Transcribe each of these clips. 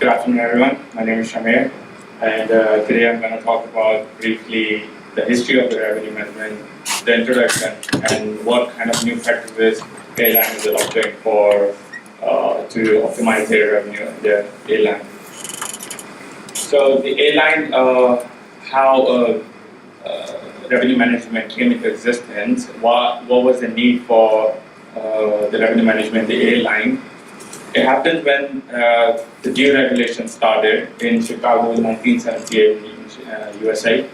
Good afternoon, everyone. My name is Shahmir, and today I'm going to talk about briefly the history of the revenue management, the introduction, and what kind of new practices airline is adopting for to optimize their revenue in the airline. So the airline, how revenue management came into existence. What was the need for the revenue management in the airline? It happened when the deregulation started in Chicago in 1978 in USA.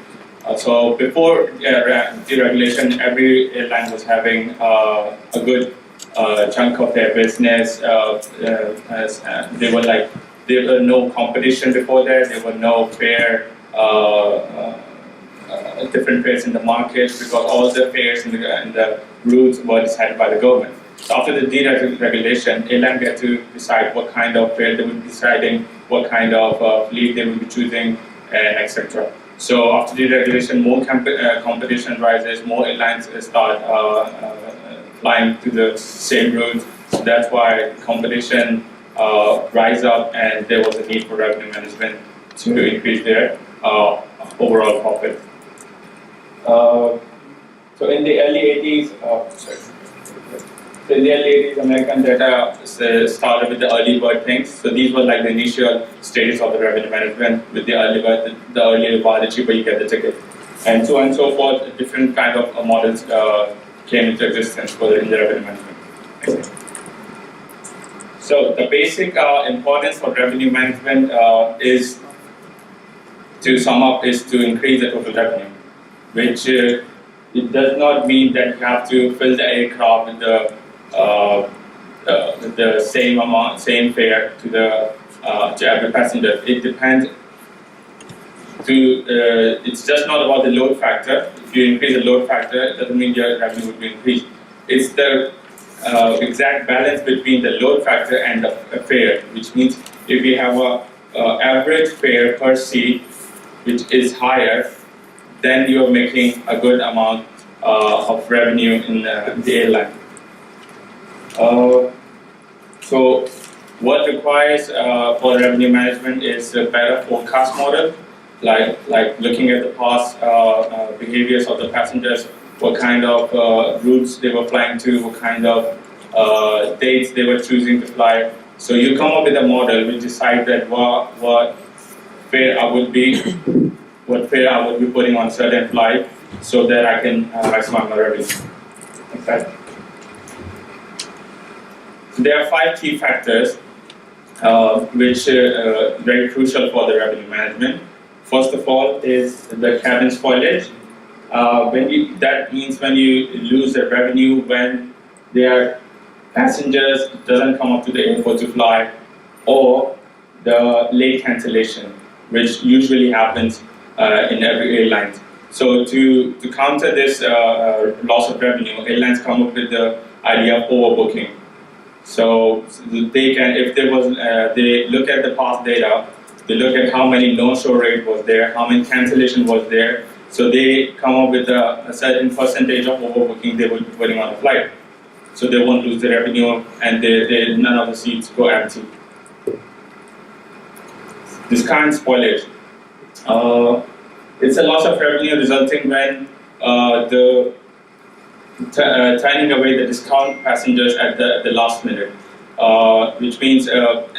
So before deregulation, every airline was having a good chunk of their business. There were no competition before that. There were no fair, different fares in the market because all the fares and the routes were decided by the government. So after the deregulation, airline get to decide what kind of fare they would be deciding, what kind of fleet they would be choosing, and etc. So after deregulation, more competition rises, more airlines start flying to the same routes. So that's why competition rise up, and there was a need for revenue management to increase their overall profit. So in the early 80s, So in the early 80s, American data started with the early bird things. So these were like the initial stages of the revenue management. With the early bird, the earlier you buy, the cheaper you get the ticket. And so on and so forth, different kind of models came into existence in the revenue management. So the basic importance for revenue management is, to sum up, is to increase the total revenue, which it does not mean that you have to fill the aircraft with the same amount, same fare to every passenger. It depends. It's just not about the load factor. If you increase the load factor, it doesn't mean your revenue would be increased. It's the exact balance between the load factor and the fare, which means if you have a average fare per seat which is higher, then you are making a good amount of revenue in the airline. So what requires for revenue management is a better forecast model, like looking at the past behaviors of the passengers, what kind of routes they were flying to, what kind of dates they were choosing to fly. So you come up with a model which decides that what fare I would be putting on certain flight so that I can maximize my revenue. Okay. There are 5 key factors which are very crucial for the revenue management. First of all is the cabin spoilage. That means when you lose the revenue when their passengers doesn't come up to the airport to fly, or the late cancellation, which usually happens in every airline. So to counter this loss of revenue, airlines come up with the idea of overbooking. So they can, if there was, they look at the past data, they look at how many no-show rate was there, how many cancellation was there. So they come up with a certain percentage of overbooking they will be putting on a flight. So they won't lose the revenue, and none of the seats go empty. This kind of spoilage. It's a loss of revenue resulting when turning away the discount passengers at the last minute, which means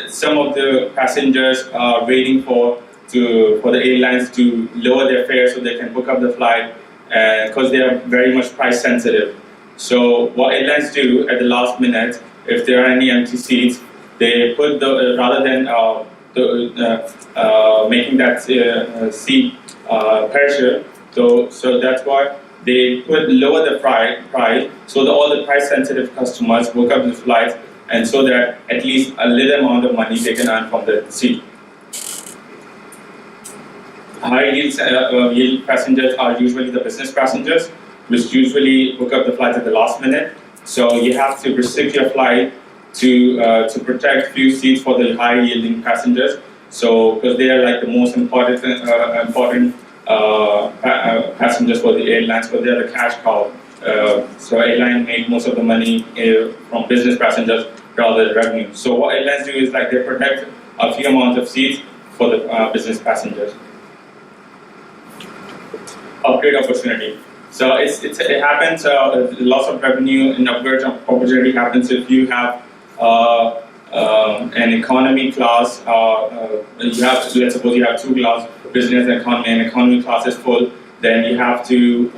some of the passengers are waiting for the airlines to lower their fare so they can book up the flight, because they are very much price sensitive. So what airlines do at the last minute, if there are any empty seats, they put rather than making that seat pressure, so that's why they lower the price so that all the price-sensitive customers book up the flights, and so that at least a little amount of money they can earn from the seat. High yield passengers are usually the business passengers, which usually book up the flights at the last minute. So you have to restrict your flight to protect few seats for the high-yielding passengers. So because they are like the most important passengers for the airlines, because they are the cash cow. So airlines make most of the money from business passengers rather than revenue. So what airlines do is like they protect a few amount of seats for the business passengers. Upgrade opportunity. So it happens, loss of revenue and upgrade opportunity happens if you have an economy class, let's suppose you have two class, business and economy class is full, then you have to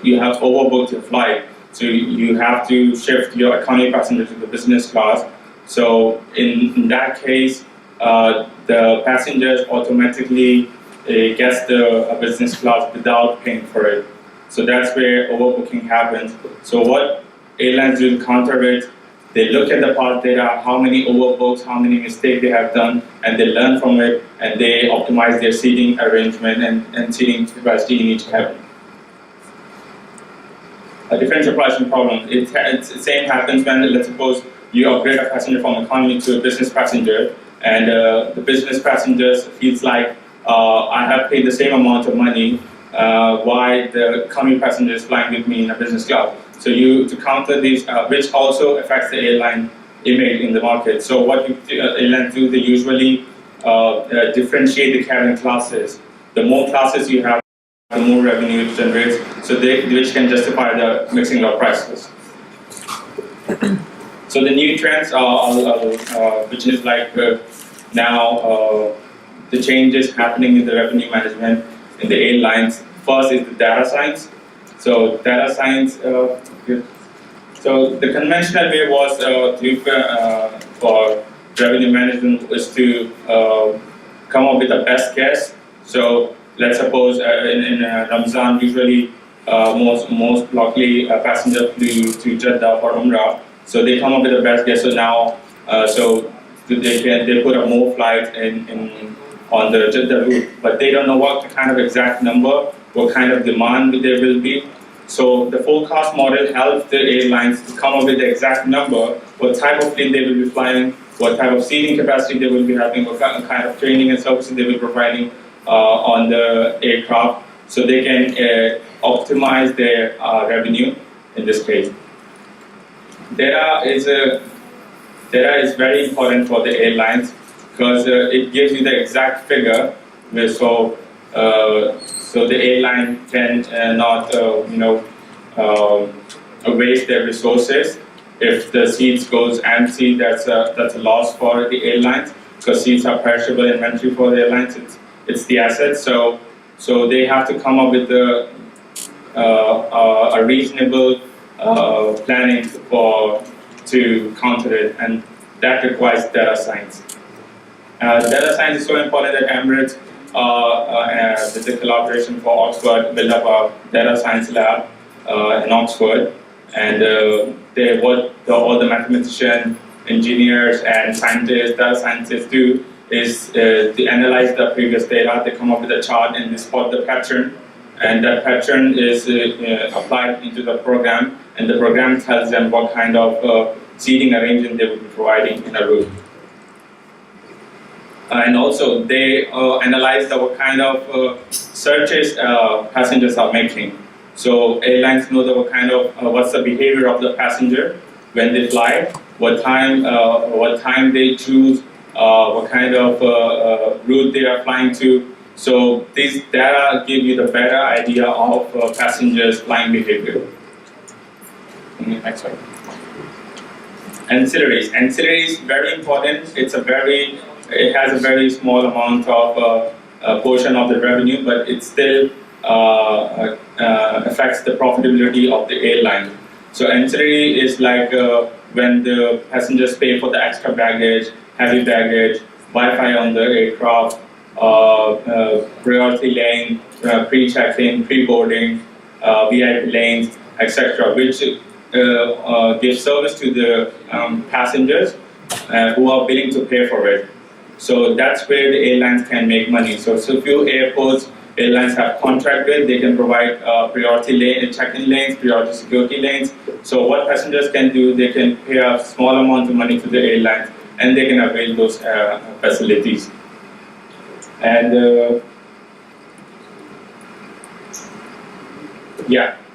overbook your flight. So you have to shift your economy passenger to the business class. So in that case, the passengers automatically gets the business class without paying for it. So that's where overbooking happens. So what airlines do to counter it, they look at the past data, how many overbooks, how many mistakes they have done, and they learn from it, and they optimize their seating arrangement and seating capacity in each cabin. A differential pricing problem. The same happens when, let's suppose, you upgrade a passenger from economy to a business passenger, and the business passengers feels like, I have paid the same amount of money, why the economy passenger is flying with me in a business class. So to counter this, which also affects the airline image in the market. So what airlines do, they usually differentiate the cabin classes. The more classes you have, the more revenue it generates, so which can justify the mixing of prices. So the new trends are, which is like now the changes happening in the revenue management in the airlines. First is the data science. So data science, so the conventional way was for revenue management was to come up with the best guess. So let's suppose in Ramzan, usually most likely passengers flew to Jeddah for Umrah. So they come up with the best guess. So now, they put up more flights on the Jeddah route, but they don't know what kind of exact number, what kind of demand there will be. So the forecast model helps the airlines to come up with the exact number, what type of plane they will be flying, what type of seating capacity they will be having, what kind of training and services they will be providing on the aircraft, so they can optimize their revenue in this case. Data is very important for the airlines because it gives you the exact figure, so the airline can not waste their resources. If the seats goes empty, that's a loss for the airlines because seats are perishable inventory for the airlines. It's the asset. So they have to come up with a reasonable planning to counter it, and that requires data science. Data science is so important that Emirates, with the collaboration for Oxford, built up a data science lab in Oxford, and all the mathematicians, engineers, and scientists, data scientists do is to analyze the previous data. They come up with a chart and they spot the pattern, and that pattern is applied into the program, and the program tells them what kind of seating arrangement they will be providing in a route. And also they analyze what kind of searches passengers are making. So airlines know what kind of what's the behavior of the passenger when they fly, what time they choose, what kind of route they are flying to. So these data give you the better idea of passengers' flying behavior. Next slide. Ancillaries. Ancillaries very important. It has a very small amount of portion of the revenue, but it still affects the profitability of the airline. So ancillary is like when the passengers pay for the extra baggage, heavy baggage, Wi-Fi on the aircraft, priority lane, pre-check-in, pre-boarding, VIP lanes, etc., which gives service to the passengers who are willing to pay for it. So that's where the airlines can make money. So few airports, airlines have contract with, they can provide priority lane, check-in lanes, priority security lanes. So what passengers can do, they can pay a small amount of money to the airlines, and they can avail those facilities. And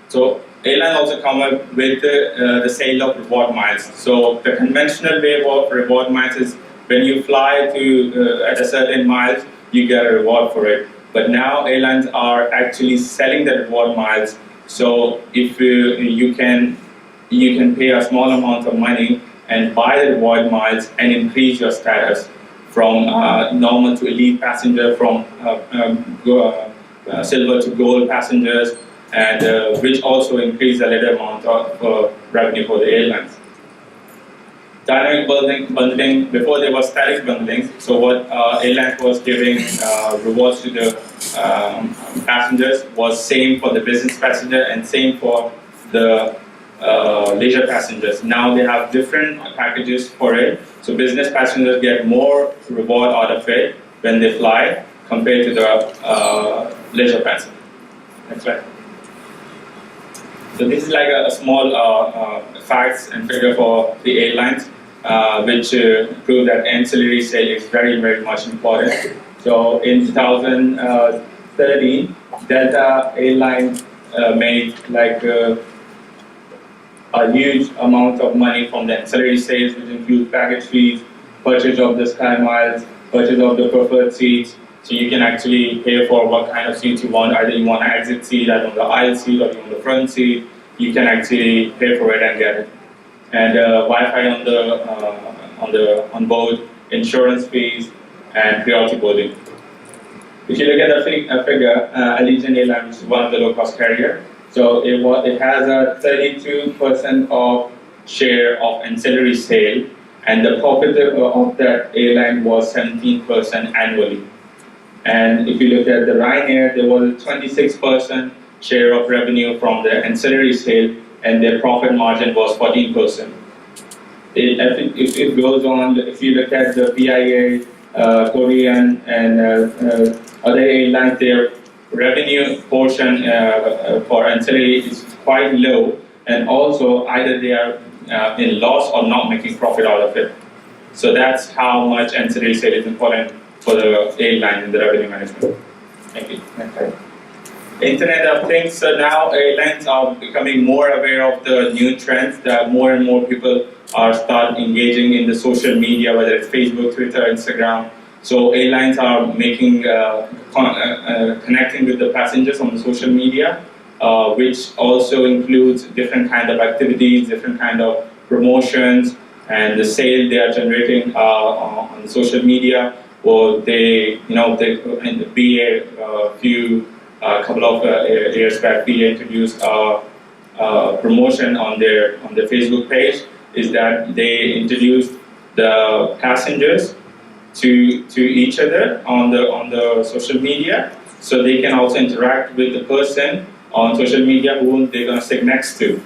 so airline also come up with the sale of reward miles. So the conventional way of reward miles is when you fly to at a certain miles, you get a reward for it. But now airlines are actually selling the reward miles. So if you can pay a small amount of money and buy the reward miles and increase your status from normal to elite passenger, from silver to gold passengers, and which also increase a little amount of revenue for the airlines. Dynamic bundling, before there was static bundling, so what airlines was giving rewards to the passengers was same for the business passenger and same for the leisure passengers. Now they have different packages for it. So business passengers get more reward out of it when they fly compared to the leisure passenger. Next slide. So this is like a small facts and figure for the airlines, which prove that ancillary sale is very, very much important. So in 2013, Delta Airlines made like a huge amount of money from the ancillary sales, which include package fees, purchase of the Sky Miles, purchase of the preferred seats. So you can actually pay for what kind of seats you want. Either you want an exit seat, either on the aisle seat, or you want the front seat. You can actually pay for it and get it. And Wi-Fi on board, insurance fees, and priority boarding. If you look at the figure, Allegiant Airlines, which is one of the low-cost carrier, so it has a 32% of share of ancillary sale, and the profit of that airline was 17% annually. And if you look at the Ryanair, there was a 26% share of revenue from the ancillary sale, and their profit margin was 14%. If it goes on, if you look at the PIA, Korean, and other airlines, their revenue portion for ancillary is quite low, and also either they are in loss or not making profit out of it. So that's how much ancillary sale is important for the airline in the revenue management. Thank you. Next slide. Internet of Things. So now airlines are becoming more aware of the new trends, that more and more people are start engaging in the social media, whether it's Facebook, Twitter, Instagram. So airlines are making connecting with the passengers on the social media, which also includes different kind of activities, different kind of promotions, and the sale they are generating on social media. Or they in the PA couple of years back, PA introduced a promotion on their Facebook page. Is that they introduced the passengers to each other on the social media, so they can also interact with the person on social media who they're gonna sit next to.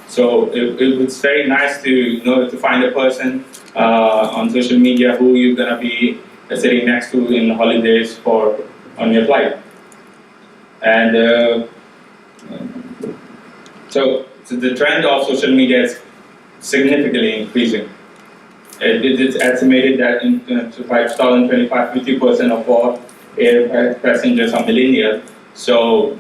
So it's very nice to find a person on social media who you're gonna be sitting next to in holidays on your flight. And so the trend of social media is significantly increasing. It is estimated that in 2025, 50% of all air passengers are millennials. So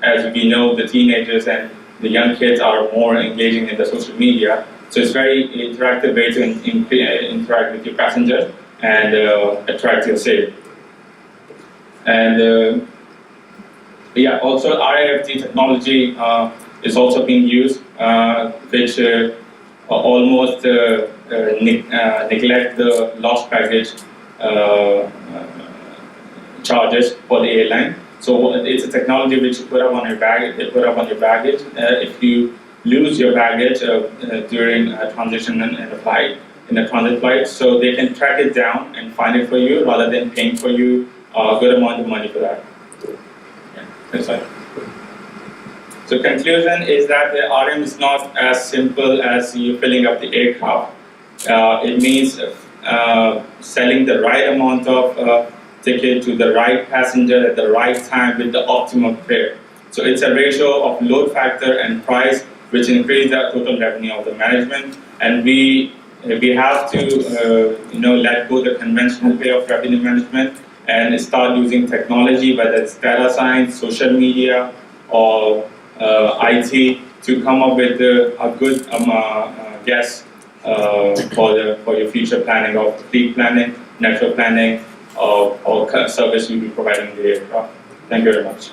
as we know, the teenagers and the young kids are more engaging in the social media. So it's very interactive way to interact with your passengers and attract your sale. And also RAFT technology is also being used, which almost neglect the lost baggage charges for the airline. So it's a technology which you put up on your baggage. They put up on your baggage. If you lose your baggage during a transition in a transit flight, so they can track it down and find it for you rather than paying for you a good amount of money for that. Yeah, that's right. So conclusion is that the RM is not as simple as you filling up the aircraft. It means selling the right amount of ticket to the right passenger at the right time with the optimum fare. So it's a ratio of load factor and price which increase the total revenue of the management. And we have to let go the conventional way of revenue management and start using technology, whether it's data science, social media, or IT, to come up with a good guess for your future planning of fleet planning, network planning, or service you'll be providing the aircraft. Thank you very much.